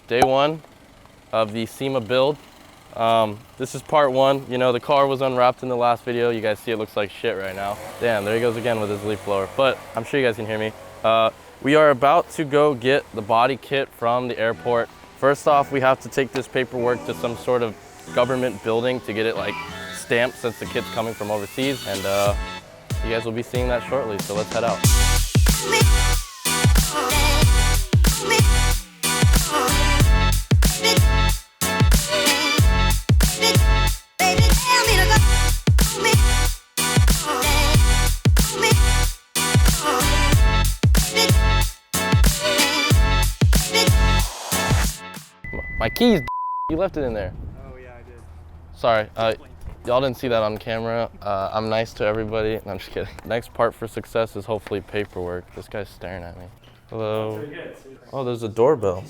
Day one of the SEMA build. This is part one. You know, the car was unwrapped in the last video. You guys see it looks like shit right now. Damn, there he goes again with his leaf blower. But I'm sure you guys can hear me. We are about to go get the body kit from the airport. First off, we have to take this paperwork to some sort of government building to get it like stamped since the kit's coming from overseas. And you guys will be seeing that shortly, so let's head out. My keys, you left it in there. Oh yeah, I did. Sorry, y'all didn't see that on camera. I'm nice to everybody. No, I'm just kidding. Next part for success is hopefully paperwork. This guy's staring at me. Hello. Oh, there's a doorbell.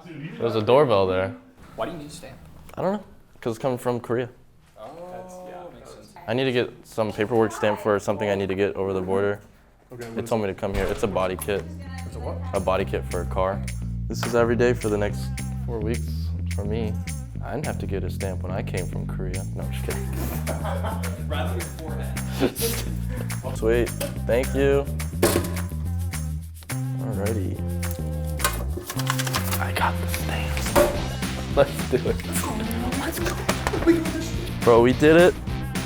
There's a doorbell there. Why do you need a stamp? I don't know, because it's coming from Korea. Oh, makes sense. I need to get some paperwork stamped for something I need to get over the border. Okay, They told me to come here. It's a body kit. It's a what? A body kit for a car. This is every day for the next 4 weeks for me. I didn't have to get a stamp when I came from Korea. No, I'm just kidding. Right on your forehead. Sweet, thank you. Alrighty. I got the stamps. Let's do it. Let's go. Bro, we did it.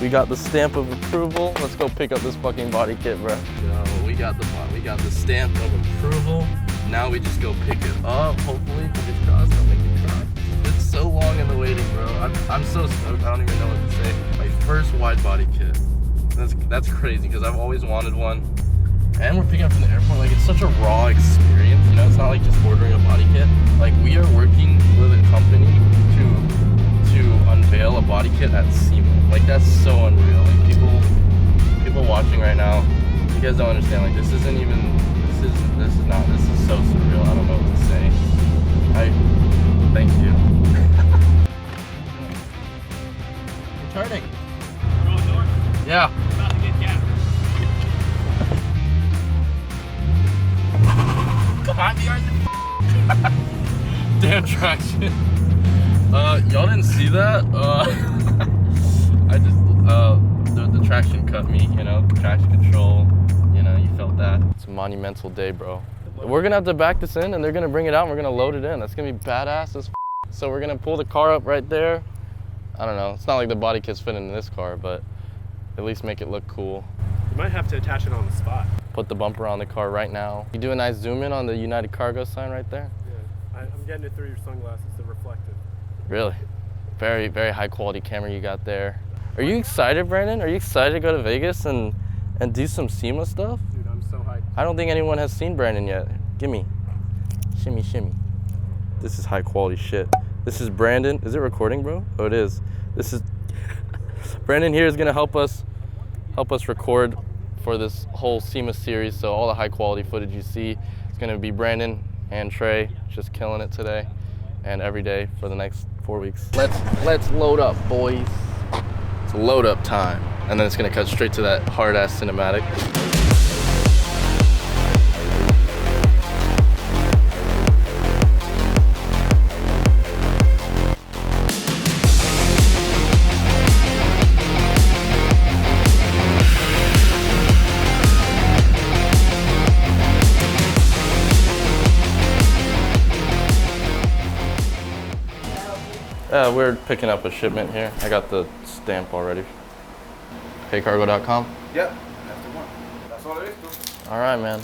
We got the stamp of approval. Let's go pick up this fucking body kit, bro. Yo, we got the stamp of approval. Now we just go pick it up. Hopefully, fingers crossed, I'll make it cry. It's so long in the waiting, bro. I'm so stoked. I don't even know what to say. My first wide body kit. That's crazy because I've always wanted one. And we're picking up from the airport. Like, it's such a raw experience. You know, it's not like just ordering a body kit. Like, we are working with a company to unveil a body kit at SEMA. Like, that's so unreal. Like, people watching right now, you guys don't understand. Like, this isn't even. This is so surreal. I don't know what to say. Thank you. Returning. Going north. Yeah. About to get gas. Come on, BRZ. Damn traction. Y'all didn't see that? The traction cut me, you know, traction control. You know, you felt that. It's a monumental day, bro. We're gonna have to back this in and they're gonna bring it out and we're gonna load it in. That's gonna be badass as f. So we're gonna pull the car up right there. I don't know, it's not like the body kit's fitting in this car, but at least make it look cool. You might have to attach it on the spot. Put the bumper on the car right now. You do a nice zoom in on the United Cargo sign right there. Yeah, I'm getting it through your sunglasses, the reflective. Really? Very, very high quality camera you got there. Are you excited, Brandon? Are you excited to go to Vegas and do some SEMA stuff? Dude, I'm so hyped. I don't think anyone has seen Brandon yet. Gimme. Shimmy, shimmy. This is high quality shit. This is Brandon. Is it recording, bro? Oh, it is. This is Brandon here is gonna help us record for this whole SEMA series. So all the high quality footage you see is gonna be Brandon and Trey just killing it today and every day for the next 4 weeks. Let's load up, boys. It's load up time. And then it's gonna cut straight to that hard ass cinematic. We're picking up a shipment here. I got the stamp already. Paycargo.com? Yeah, that's the one. That's all it is, too. All right, man.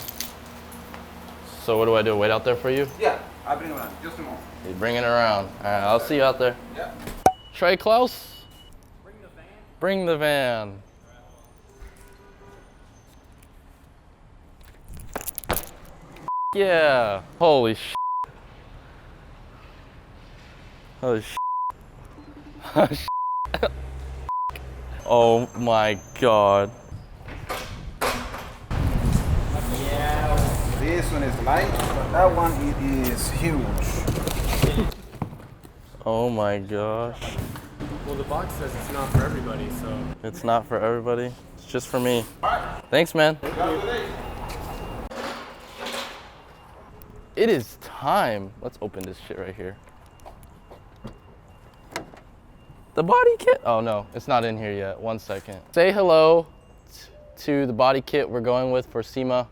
So what do I do? Wait out there for you? Yeah, I'll bring it around. Just a moment. You bring it around. All right, I'll see you out there. Yeah. Trey Klaus? Bring the van. Bring the van. Yeah. Holy sh. Holy sh. Oh my god. Yeah. This one is light, but that one it is huge. Oh my gosh. Well, the box says it's not for everybody, so. It's not for everybody. It's just for me. Thanks, man. It is time. Let's open this shit right here. The body kit? Oh no, it's not in here yet. 1 second. Say hello to the body kit we're going with for SEMA.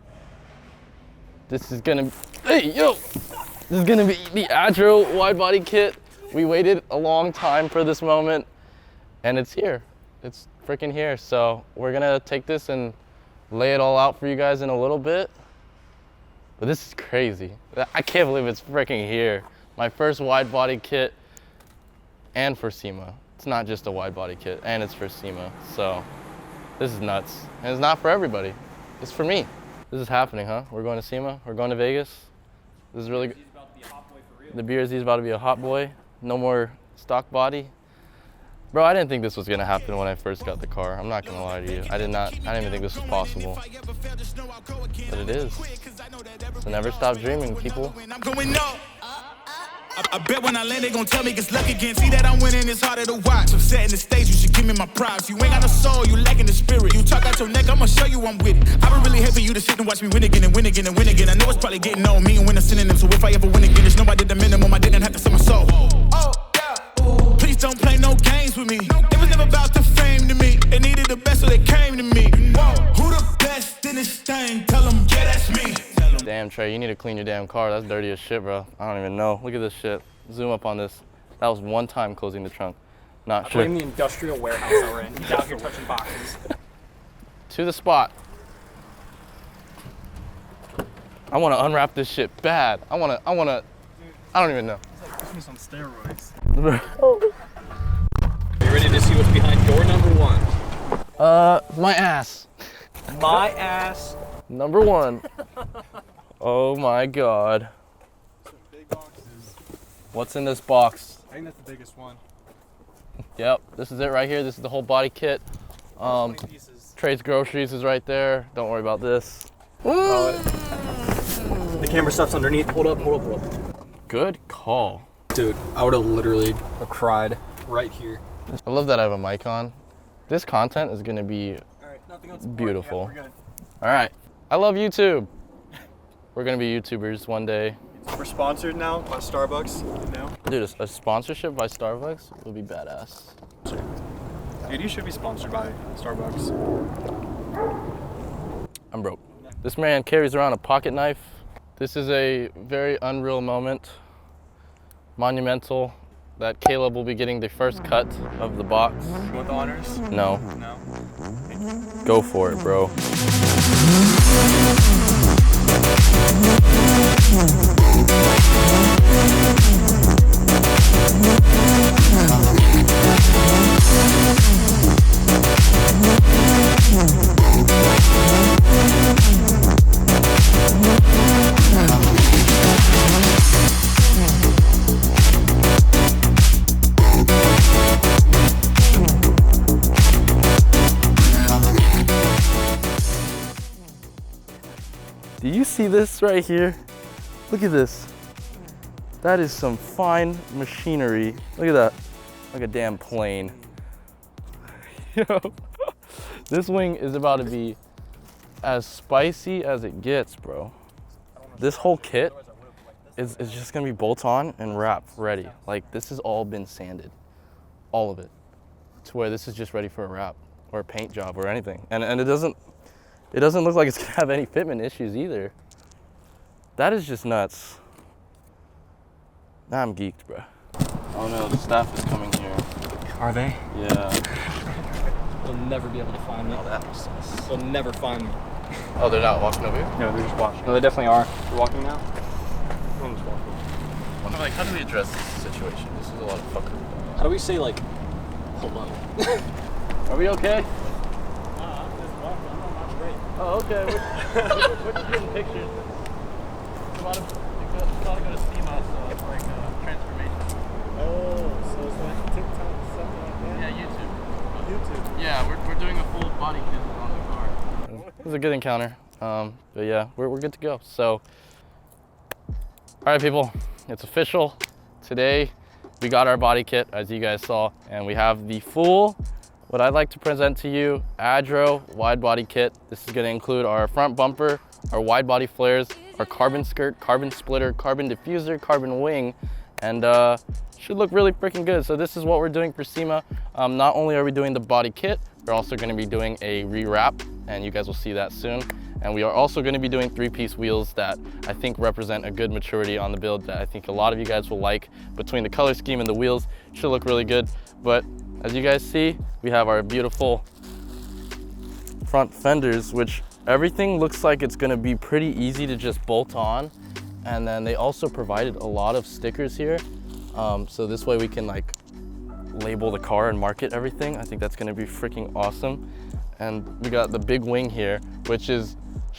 This is gonna be, hey, yo! This is gonna be the Adro wide body kit. We waited a long time for this moment and it's here. It's freaking here. So we're gonna take this and lay it all out for you guys in a little bit. But this is crazy. I can't believe it's freaking here. My first wide body kit and for SEMA. It's not just a wide body kit and it's for SEMA. So this is nuts. And it's not for everybody. It's for me. This is happening, huh? We're going to SEMA. We're going to Vegas. This is really good. The BRZ is about to be a hot boy. No more stock body. Bro, I didn't think this was gonna happen when I first got the car. I'm not gonna lie to you. I didn't even think this was possible. But it is. So never stop dreaming, people. I bet when I land, they gon' tell me it's luck again. See that I'm winning, it's harder to watch. I'm setting the stage, you should give me my props. You ain't got no soul, you lacking the spirit. You talk out your neck, I'ma show you I'm with it. I would really hate for you to sit and watch me win again and win again and win again. I know it's probably getting on me and win a synonym. So if I ever win again, just know I did the minimum. I didn't have to sell my soul. Oh, yeah. Please don't play no games with me. It was never about the fame to me. They needed the best, so they came to me. Who the best in this thing? Tell them, yeah, that's me. Damn, Trey, you need to clean your damn car. That's dirty as shit, bro. I don't even know. Look at this shit. Zoom up on this. That was one time closing the trunk. Not sure. Blame the industrial warehouse that we're in. He's out here touching boxes. To the spot. I want to unwrap this shit bad. I don't even know. It's like Christmas on steroids. You ready to see what's behind door number 1? My ass. My ass. Number 1. Oh my God. Big boxes. What's in this box? I think that's the biggest one. Yep, this is it right here. This is the whole body kit. 20 pieces. Trey's groceries is right there. Don't worry about this. The camera stuff's underneath. Hold up. Good call. Dude, I would have literally cried right here. I love that I have a mic on. This content is gonna be Alright, nothing else. beautiful. Yeah, we're good. All right, I love YouTube. We're gonna be YouTubers one day. We're sponsored now by Starbucks. You know? Dude, a sponsorship by Starbucks would be badass. Dude, you should be sponsored by Starbucks. I'm broke. This man carries around a pocket knife. This is a very unreal moment. Monumental that Caleb will be getting the first cut of the box. You want the honors? No, No. go for it, bro. Do you see this right here? Look at this. That is some fine machinery. Look at that. Like a damn plane. Yo, this wing is about to be as spicy as it gets, bro. This whole kit is just gonna be bolt on and wrap ready. Like, this has all been sanded, all of it, to where this is just ready for a wrap or a paint job or anything. And it doesn't look like it's gonna have any fitment issues either. That is just nuts. Now I'm geeked, bro. Oh no, the staff is coming here. Are they? Yeah. They'll never be able to find me. Oh, that was sus. They'll never find me. Oh, they're not walking over here? No, they're just watching. No, they definitely are. They're walking now. One's walking. I'm like, how do we address this situation? This is a lot of fuckery. How do we say, like, hello? Are we okay? I'm just walking. I'm not great. Oh, okay. We're just getting pictures. It's a lot of go to SEMA, so it's like transformation. Oh, so it's like TikTok, something like that? Yeah, YouTube. YouTube. Yeah, we're doing a full body kit on the car. It was a good encounter. But yeah, we're good to go. So, all right, people, it's official. Today, we got our body kit, as you guys saw, and we have the full, what I'd like to present to you, Adro wide body kit. This is gonna include our front bumper, our wide body flares, our carbon skirt, carbon splitter, carbon diffuser, carbon wing, and should look really freaking good. So this is what we're doing for SEMA. Not only are we doing the body kit, we're also gonna be doing a rewrap, and you guys will see that soon. And we are also gonna be doing 3-piece wheels that I think represent a good maturity on the build that I think a lot of you guys will like. Between the color scheme and the wheels, should look really good. But as you guys see, we have our beautiful front fenders, which everything looks like it's gonna be pretty easy to just bolt on. And then they also provided a lot of stickers here. So this way we can like label the car and market everything. I think that's gonna be freaking awesome. And we got the big wing here, which is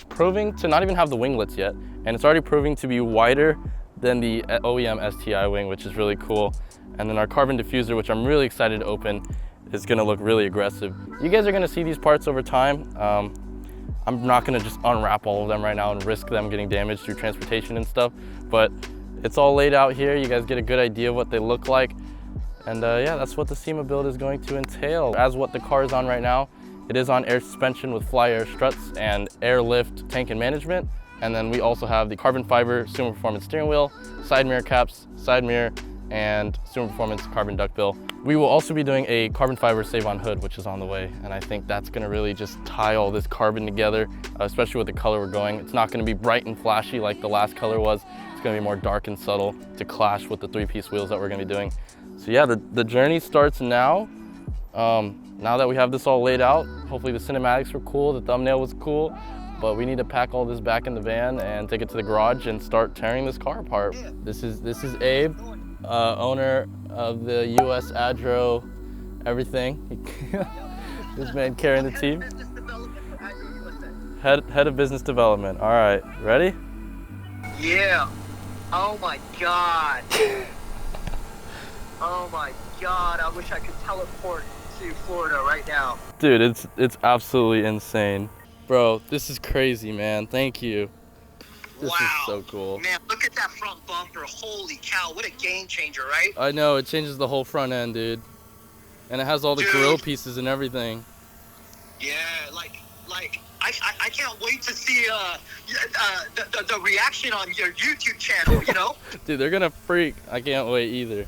proving to not even have the winglets yet. And it's already proving to be wider than the OEM STI wing, which is really cool. And then our carbon diffuser, which I'm really excited to open, is gonna look really aggressive. You guys are gonna see these parts over time. I'm not gonna just unwrap all of them right now and risk them getting damaged through transportation and stuff, but it's all laid out here. You guys get a good idea of what they look like. And yeah, that's what the SEMA build is going to entail. As what the car is on right now, it is on air suspension with Flyyair struts and Airlift tank and management. And then we also have the carbon fiber Suma Performance steering wheel, side mirror caps, side mirror, and Suma Performance carbon duckbill. We will also be doing a carbon fiber save-on hood, which is on the way. And I think that's gonna really just tie all this carbon together, especially with the color we're going. It's not gonna be bright and flashy like the last color was. It's gonna be more dark and subtle to clash with the 3-piece wheels that we're gonna be doing. So yeah, the journey starts now. Now that we have this all laid out, hopefully the cinematics were cool, the thumbnail was cool, but we need to pack all this back in the van and take it to the garage and start tearing this car apart. This is Abe, owner of the US Adro everything. This man carrying the team. Head of business development. All right, ready? Yeah. Oh my God. Oh my God, I wish I could teleport to Florida right now. Dude, it's absolutely insane. Bro, this is crazy, man. Thank you. This is so cool. Man, look at that front bumper. Holy cow, what a game changer, right? I know, it changes the whole front end, dude. And it has all the grill pieces and everything. Yeah, like I can't wait to see the reaction on your YouTube channel, you know? Dude, they're gonna freak. I can't wait either.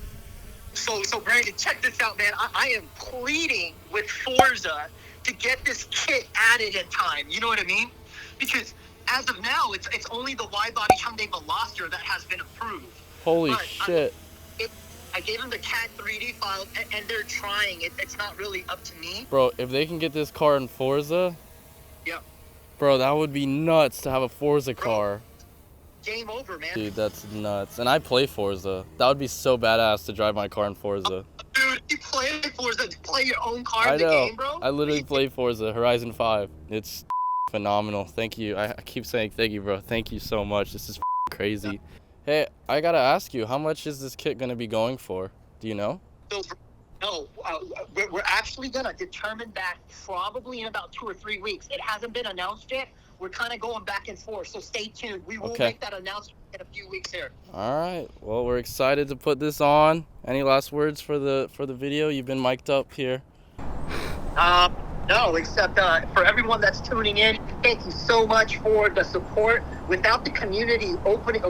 So Brandon, check this out, man. I am pleading with Forza to get this kit added in time. You know what I mean? Because as of now, it's only the Widebody Hyundai Veloster that has been approved. Holy shit. I gave them the CAD 3D file, and they're trying. It's not really up to me. Bro, if they can get this car in Forza, yep. Bro, that would be nuts to have a Forza car. Game over, man. Dude, that's nuts. And I play Forza. That would be so badass to drive my car in Forza. Dude, you play Forza, play your own car in the game, bro? I literally play Forza Horizon 5. It's phenomenal. Thank you. I keep saying thank you, bro. Thank you so much. This is crazy. Hey, I gotta ask you, how much is this kit gonna be going for? Do you know? No, we're actually gonna determine that probably in about 2 or 3 weeks. It hasn't been announced yet. We're kind of going back and forth, so stay tuned. We will make that announcement in a few weeks here. All right. Well, we're excited to put this on. Any last words for the video? You've been mic'd up here. No, except for everyone that's tuning in, thank you so much for the support. Without the community opening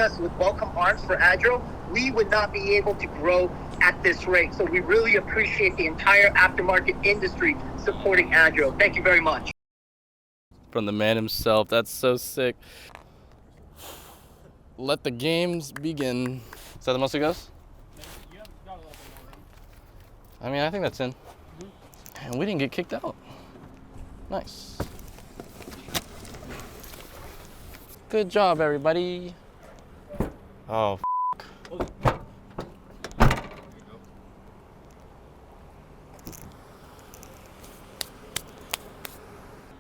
us with welcome arms for Adro, we would not be able to grow at this rate. So we really appreciate the entire aftermarket industry supporting Adro. Thank you very much. From the man himself. That's so sick. Let the games begin. Is that the most it goes? I mean, I think that's in. And we didn't get kicked out. Nice. Good job, everybody. Oh,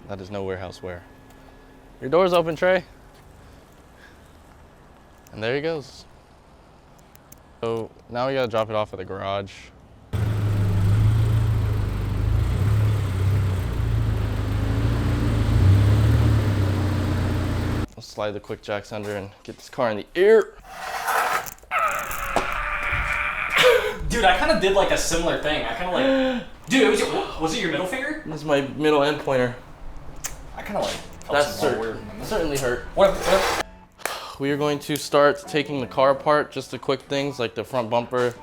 that is no warehouse wear. Your door's open, Trey. And there he goes. So now we gotta drop it off at the garage. I'll slide the quick jacks under and get this car in the air. Dude, I kind of did like a similar thing. I kind of like, dude, was it your middle finger? This is my middle end pointer. I kind of like That's certainly hurt. What? We are going to start taking the car apart, just the quick things like the front bumper,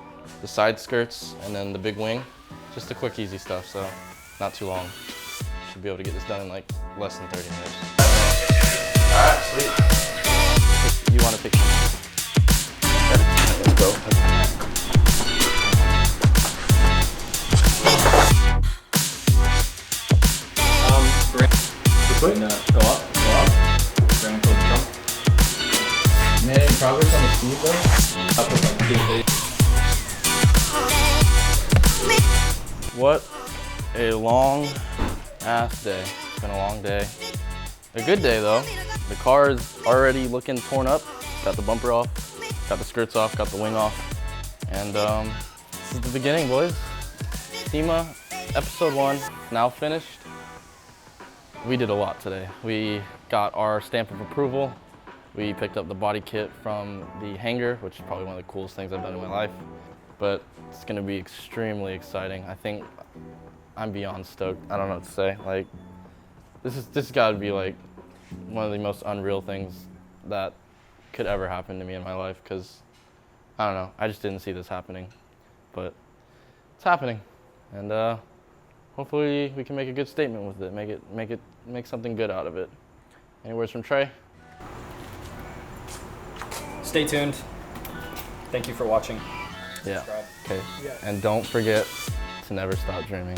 the side skirts, and then the big wing. Just the quick, easy stuff, so not too long. Should be able to get this done in like less than 30 minutes. All right, sweet. You want to pick? Let's go. Go up. Grab the trunk. Man, any progress on the speed though? Up with What a long ass day. It's been a long day. A good day though. The car is already looking torn up. Got the bumper off, got the skirts off, got the wing off. And this is the beginning, boys. SEMA episode 1 now finished. We did a lot today. We got our stamp of approval. We picked up the body kit from the hangar, which is probably one of the coolest things I've done in my life. But it's gonna be extremely exciting. I think I'm beyond stoked. I don't know what to say. Like, this gotta be like one of the most unreal things that could ever happen to me in my life, because I don't know, I just didn't see this happening. But it's happening. And hopefully we can make a good statement with it. Make something good out of it. Any words from Trey? Stay tuned. Thank you for watching. Yeah. Subscribe. Okay. And don't forget to never stop dreaming.